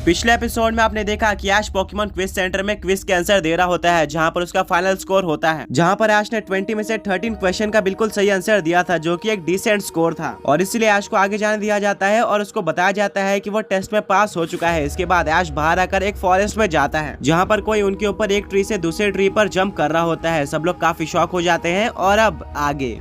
पिछले एपिसोड में आपने देखा कि ऐश पोकेमॉन क्विज सेंटर में क्विज के आंसर दे रहा होता है, जहां पर उसका फाइनल स्कोर होता है, जहां पर ऐश ने 20 में से 13 क्वेश्चन का बिल्कुल सही आंसर दिया था, जो कि एक डिसेंट स्कोर था और इसीलिए ऐश को आगे जाने दिया जाता है और उसको बताया जाता है कि वो टेस्ट में पास हो चुका है। इसके बाद ऐश बाहर आकर एक फॉरेस्ट में जाता है, जहाँ पर कोई उनके ऊपर एक ट्री से दूसरे ट्री पर जंप कर रहा होता है। सब लोग काफी शॉक हो जाते हैं और अब आगे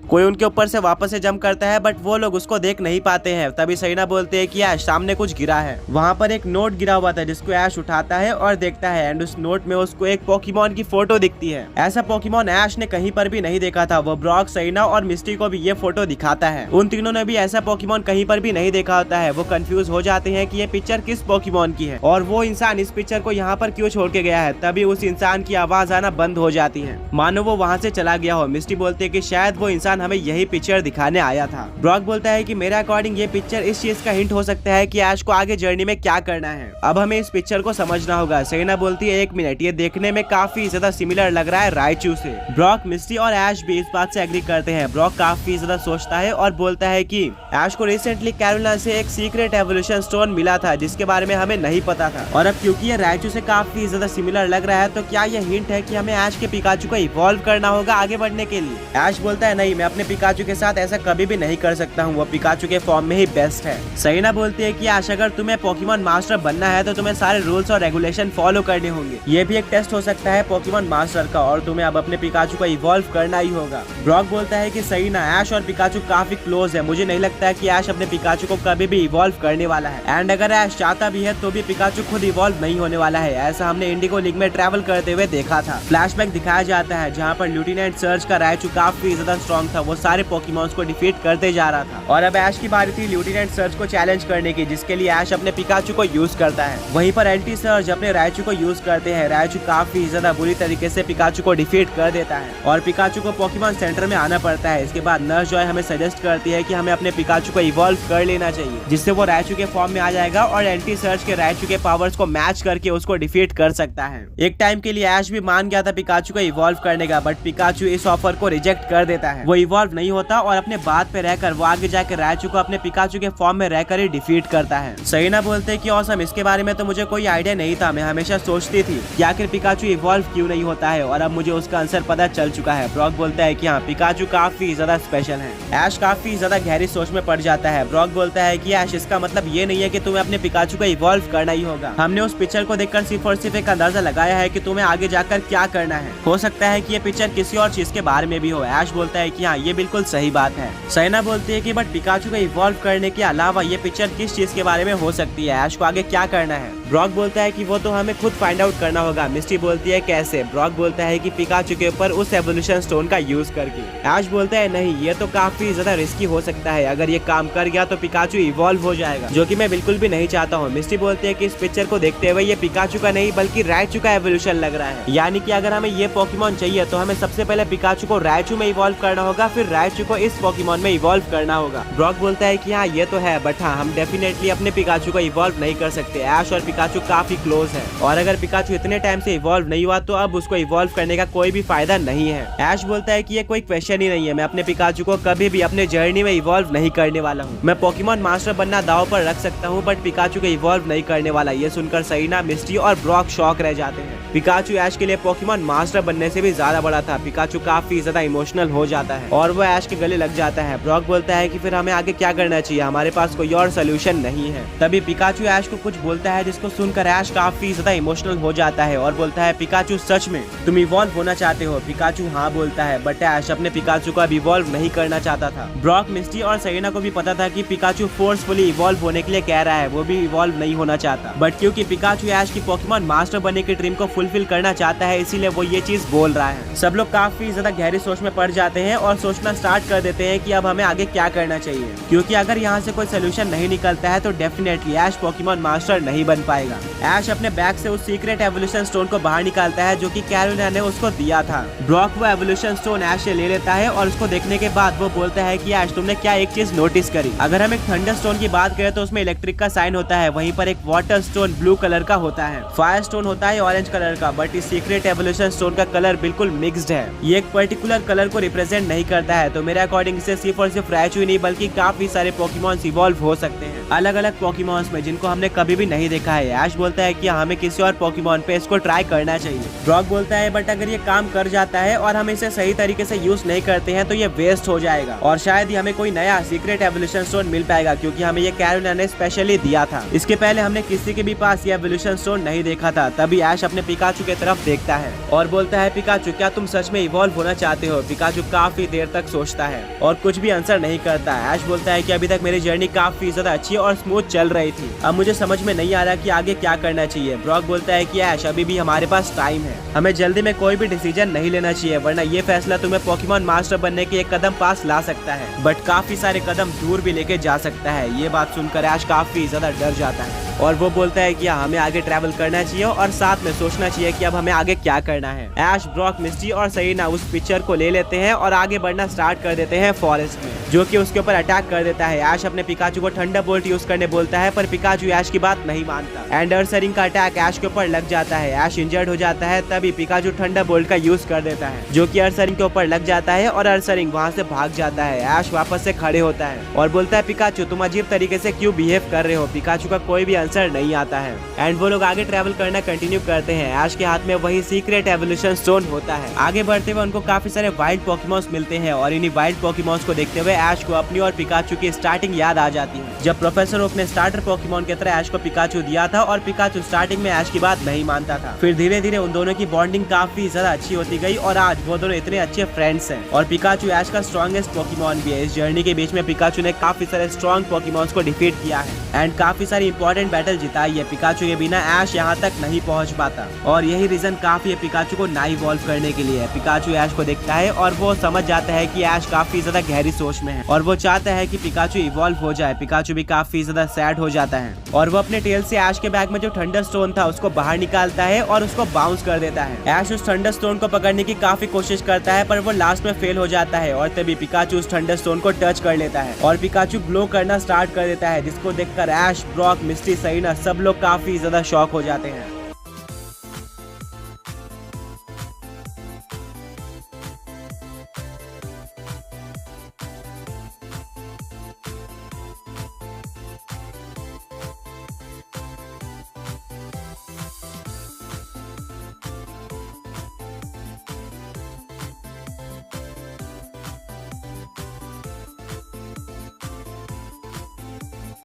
कोई उनके ऊपर से वापस से जंप करता है, बट वो लोग उसको देख नहीं पाते हैं। तभी सहीना बोलते हैं कि ऐश सामने कुछ गिरा है। वहाँ पर एक नोट गिरा हुआ था, जिसको ऐश उठाता है और देखता है एंड उस नोट में उसको एक पोकेमॉन की फोटो दिखती है। ऐसा पोकेमॉन ऐश ने कहीं पर भी नहीं देखा था। वो ब्रॉक, सहीना और मिस्टी को भी ये फोटो दिखाता है। उन तीनों ने भी ऐसा पोकेमॉन कहीं पर भी नहीं देखा होता है। वो कंफ्यूज हो जाते हैं कि ये पिक्चर किस पोकेमॉन की है और वो इंसान इस पिक्चर को यहाँ पर क्यों छोड़ के गया है। तभी उस इंसान की आवाज आना बंद हो जाती है, मानो वो वहाँ से चला गया हो। मिस्टी बोलती है कि शायद वो इंसान हमें यही पिक्चर दिखाने आया था। ब्रॉक बोलता है कि मेरे अकॉर्डिंग ये पिक्चर इस चीज का हिंट हो सकता है कि ऐश को आगे जर्नी में क्या करना है। अब हमें इस पिक्चर को समझना होगा। सहीना बोलती है 1 मिनट, ये देखने में काफी ज्यादा सिमिलर लग रहा है रायचू से। ब्रॉक, मिस्टी और ऐश भी इस बात से एग्री करते हैं। ब्रॉक काफी ज्यादा सोचता है और बोलता है कि ऐश को रिसेंटली कैरोलिना से एक सीक्रेट एवोल्यूशन स्टोन मिला था, जिसके बारे में हमें नहीं पता था और अब क्योंकि ये रायचू से काफी ज्यादा सिमिलर लग रहा है, तो क्या ये हिंट है कि हमें ऐश के पिकाचू को इवॉल्व करना होगा आगे बढ़ने के लिए। ऐश बोलता है नहीं, मैं अपने पिकाचू के साथ ऐसा कभी भी नहीं कर सकता हूँ, वो पिकाचू के फॉर्म में ही बेस्ट है। सहीना बोलती है कि ऐश अगर तुम्हें पोकेमॉन मास्टर बनना है तो तुम्हें सारे रूल्स और रेगुलेशन फॉलो करने होंगे। ये भी एक टेस्ट हो सकता है पोकेमॉन मास्टर का और तुम्हें अब अपने पिकाचू को इवॉल्व करना ही होगा। ब्रॉक बोलता है कि सहीना, ऐश और पिकाचू काफी क्लोज है, मुझे नहीं लगता है कि ऐश अपने पिकाचू को कभी भी इवॉल्व करने वाला है एंड अगर ऐश चाहता भी है तो भी पिकाचू खुद इवॉल्व नहीं होने वाला है। ऐसा हमने इंडिगो लीग में ट्रैवल करते हुए देखा था। फ्लैशबैक दिखाया जाता है जहाँ पर लेफ्टिनेंट सर्च का रायचू काफी ज्यादा स्ट्रॉन्ग था, वो सारे पोकेमॉन्स को डिफीट करते जा रहा था और अब ऐश की बारी थी लेफ्टिनेंट सर्च को चैलेंज करने की, जिसके लिए ऐश अपने पिकाचू को यूज करता है। वहीं पर एंटी सर्च अपने रायचू को यूज करते हैं। रायचू काफी ज्यादा बुरी तरीके से पिकाचू को डिफीट कर देता है और पिकाचू को पोकेमॉन सेंटर में आना पड़ता है। इसके बाद नर्स जॉय हमें सजेस्ट करती है कि हमें अपने पिकाचू को इवॉल्व कर लेना चाहिए, जिससे वो रायचू के फॉर्म में आ जाएगा और एंटी सर्च के रायचू के पावर्स को मैच करके उसको डिफीट कर सकता है। एक टाइम के लिए ऐश भी मान गया था पिकाचू को इवॉल्व करने का, बट पिकाचू इस ऑफर को रिजेक्ट कर देता है। वो इवॉल्व नहीं होता और अपने बात पे रहकर वो आगे जाकर रायचू को अपने पिकाचू के फॉर्म में रहकर ही डिफीट करता है। सहीना बोलते हैं कि ऑसम, इसके बारे में तो मुझे कोई आइडिया नहीं था। मैं हमेशा सोचती थी कि आखिर पिकाचू इवॉल्व क्यों नहीं होता है और अब मुझे उसका आंसर पता चल चुका है। ब्रॉक बोलता है कि हाँ, पिकाचू काफी ज्यादा स्पेशल है। ऐश काफी ज्यादा गहरी सोच में पड़ जाता है। ब्रॉक बोलता है कि ऐश, इसका मतलब ये नहीं है कि तुम्हें अपने पिकाचू को इवॉल्व करना ही होगा। हमने उस पिक्चर को देखकर सिर्फ और सिर्फ एक अंदाजा लगाया है कि तुम्हें आगे जाकर क्या करना है। हो सकता है कि ये पिक्चर किसी और चीज के बारे में भी हो। ऐश बोलता है कि हाँ, ये बिल्कुल सही बात है। सहीना बोलती है कि बट पिकाचू को इवॉल्व करने के अलावा ये पिक्चर किस चीज के बारे में हो सकती है, ऐश को आगे क्या करना है। ब्रॉक बोलता है कि वो तो हमें खुद फाइंड आउट करना होगा। मिस्टी बोलती है कैसे। ब्रॉक बोलता है कि पिकाचू के ऊपर उस एवोल्यूशन स्टोन का यूज करके। ऐश बोलता है नहीं, ये तो काफी ज्यादा रिस्की हो सकता है, अगर ये काम कर गया तो पिकाचू इवॉल्व हो जाएगा, जो कि मैं बिल्कुल भी नहीं चाहता हूँ। मिस्टी बोलती है कि इस पिक्चर को देखते हुए ये पिकाचू का नहीं बल्कि रायचू का एवोल्यूशन लग रहा है, यानी कि अगर हमें ये पोकेमॉन चाहिए तो हमें सबसे पहले पिकाचू को रायचू में इवॉल्व करना होगा, फिर रायचू को इस पोकेमॉन में इवॉल्व करना होगा। ब्रॉक बोलता है कि हाँ, ये तो है, बट हाँ, हम डेफिनेटली अपने पिकाचू को इवॉल्व नहीं कर सकते। ऐश और पिकाचू काफी क्लोज है और अगर पिकाचू इतने टाइम से इवॉल्व नहीं हुआ तो अब उसको इवॉल्व करने का कोई भी फायदा नहीं है। ऐश बोलता है कि ये कोई क्वेश्चन ही नहीं है, मैं अपने पिकाचू को कभी भी अपने जर्नी में इवॉल्व नहीं करने वाला हूँ। मैं पोकेमॉन मास्टर बनना दांव पर रख सकता हूँ, बट पिकाचू को इवॉल्व नहीं करने वाला। ये सुनकर सहीना, मिस्टी और ब्रॉक शॉक रह जाते हैं। पिकाचू ऐश के लिए पोकेमॉन मास्टर बनने से भी ज्यादा बड़ा था। पिकाचू काफी ज्यादा इमोशनल हो जाता है और वो ऐश के गले लग जाता है। ब्रॉक बोलता है कि फिर हमें आगे क्या करना चाहिए, हमारे पास कोई और सोल्यूशन नहीं है। तभी पिकाचू ऐश को कुछ बोलता है, जिसको सुनकर ऐश काफी ज्यादा इमोशनल हो जाता है और बोलता है पिकाचू, सच में तुम इवॉल्व होना चाहते हो। पिकाचू हाँ बोलता है, बट ऐश अपने पिकाचू को अब इवॉल्व नहीं करना चाहता था। ब्रॉक, मिस्टी और सहीना को भी पता था कि पिकाचू फोर्सफुली इवॉल्व होने के लिए कह रहा है, वो भी इवॉल्व नहीं होना चाहता, बट क्योंकि पिकाचू ऐश की पोकेमॉन मास्टर बनने की ड्रीम को फुलफिल करना चाहता है, इसीलिए वो ये चीज बोल रहा है। सब लोग काफी ज्यादा गहरी सोच में पड़ जाते हैं और सोचना स्टार्ट कर देते हैं कि अब हमें आगे क्या करना चाहिए, क्योंकि अगर यहाँ से कोई सोल्यूशन नहीं निकलता है तो डेफिनेटली ऐश पोकेमॉन मास्टर नहीं बन पाएगा। पाएगा। ऐश अपने बैग से उस सीक्रेट एवोल्यूशन स्टोन को बाहर निकालता है जो कि कैरोलिना ने उसको दिया था। ब्रॉक वो एवोल्यूशन स्टोन ऐश से ले लेता है और उसको देखने के बाद वो बोलता है कि ऐश तुमने क्या एक चीज नोटिस करी? अगर हम एक थंडर स्टोन की बात करें तो उसमें इलेक्ट्रिक का साइन होता है, वहीं पर एक वाटर स्टोन ब्लू कलर का होता है, फायर स्टोन होता है ऑरेंज कलर का, बट इस सीक्रेट एवोल्यूशन स्टोन का कलर बिल्कुल मिक्स्ड है। ये एक पर्टिकुलर कलर को रिप्रेजेंट नहीं करता है। तो मेरे अकॉर्डिंग से सिर्फ और सिर्फ रैचू ही नहीं बल्कि काफी सारे पोकेमॉन्स इवॉल्व हो सकते हैं अलग अलग पोकेमॉन्स में जिनको हमने कभी भी नहीं देखा है। ऐश बोलता है कि हमें किसी और पोकेमॉन पे इसको ट्राई करना चाहिए। ब्रॉक बोलता है बट अगर ये काम कर जाता है और हम इसे सही तरीके से यूज नहीं करते हैं तो ये वेस्ट हो जाएगा और शायद ही हमें कोई नया सीक्रेट एवोल्यूशन स्टोन मिल पाएगा, क्योंकि हमें ये कैरोलिना ने स्पेशली दिया था। इसके पहले हमने किसी के भी पास ये एवोल्यूशन स्टोन नहीं देखा था। तभी ऐश अपने पिकाचू के तरफ देखता है और बोलता है पिकाचू क्या तुम सच में इवॉल्व होना चाहते हो? पिकाचू काफी देर तक सोचता है और कुछ भी आंसर नहीं करता। ऐश बोलता है कि अभी तक मेरी जर्नी काफी ज्यादा अच्छी और स्मूथ चल रही थी, अब मुझे समझ में नहीं आ रहा कि आगे क्या करना चाहिए। ब्रॉक बोलता है कि ऐश अभी भी हमारे पास टाइम है, हमें जल्दी में कोई भी डिसीजन नहीं लेना चाहिए वरना ये फैसला तुम्हें पोकेमॉन मास्टर बनने के एक कदम पास ला सकता है बट काफी सारे कदम दूर भी लेके जा सकता है। ये बात सुनकर ऐश काफी ज्यादा डर जाता है और वो बोलता है कि हमें आगे ट्रैवल करना चाहिए और साथ में सोचना चाहिए कि अब हमें आगे क्या करना है। ऐश, ब्रॉक, मिस्टी और सरीना उस पिक्चर को ले लेते हैं और आगे बढ़ना स्टार्ट कर देते हैं फॉरेस्ट में, जो कि उसके ऊपर अटैक कर देता है। ऐश अपने पिकाचू को थंडरबोल्ट यूज करने बोलता है पर पिकाचू ऐश की बात नहीं मानता एंड अर्सरिंग का अटैक ऐश के ऊपर लग जाता है। ऐश इंजर्ड हो जाता है, तभी पिकाचू थंडरबोल्ट का यूज कर देता है जो कि अर्सरिंग के ऊपर लग जाता है और अर्सरिंग वहाँ से भाग जाता है। ऐश वापस से खड़े होता है और बोलता है पिकाचू तुम अजीब तरीके से क्यों बिहेव कर रहे हो? पिकाचू का कोई भी आंसर नहीं आता है एंड वो लोग आगे ट्रैवल करना कंटिन्यू करते हैं। ऐश के हाथ में वही सीक्रेट एवोल्यूशन स्टोन होता है। आगे बढ़ते हुए उनको काफी सारे वाइल्ड पोकेमॉन्स मिलते हैं और इन्हीं वाइल्ड पोकेमॉन्स को देखते हुए ऐश को अपनी और पिकाचू की स्टार्टिंग याद आ जाती है, जब प्रोफेसर ओक ने स्टार्टर पोकेमॉन की तरह ऐश को पिकाचू दिया था और पिकाचू स्टार्टिंग में ऐश की बात नहीं मानता था। फिर धीरे धीरे उन दोनों की बॉन्डिंग काफी ज्यादा अच्छी होती गई और आज वो दोनों इतने अच्छे फ्रेंड्स हैं और पिकाचू ऐश का स्ट्रॉन्गेस्ट पोकेमॉन भी है। इस जर्नी के बीच में पिकाचू ने काफी सारे स्ट्रॉन्ग पोकेमॉन्स को डिफीट किया है एंड काफी सारी इंपॉर्टेंट बैटल जिताई है। पिकाचू के बिना ऐश यहाँ तक नहीं पहुँच पाता और यही रीजन काफी है पिकाचू को ना इवॉल्व करने के लिए। पिकाचू ऐश को देखता है और वो समझ जाता है कि ऐश काफी ज्यादा गहरी सोच में है और वो चाहता है कि पिकाचू इवॉल्व हो जाए। पिकाचू भी काफी ज्यादा सैड हो जाता है और वो अपने टेल से ऐश के बैग में जो थंडर स्टोन था उसको बाहर निकालता है और उसको बाउंस कर देता है। ऐश उस थंडर स्टोन को पकड़ने की काफी कोशिश करता है पर वो लास्ट में फेल हो जाता है और तभी पिकाचू उस थंडर स्टोन को टच कर लेता है और पिकाचू ग्लो करना स्टार्ट कर देता है, जिसको देखकर ऐश, ब्रॉक, मिस्टी, सरीना सब लोग काफी ज्यादा शॉक हो जाते हैं।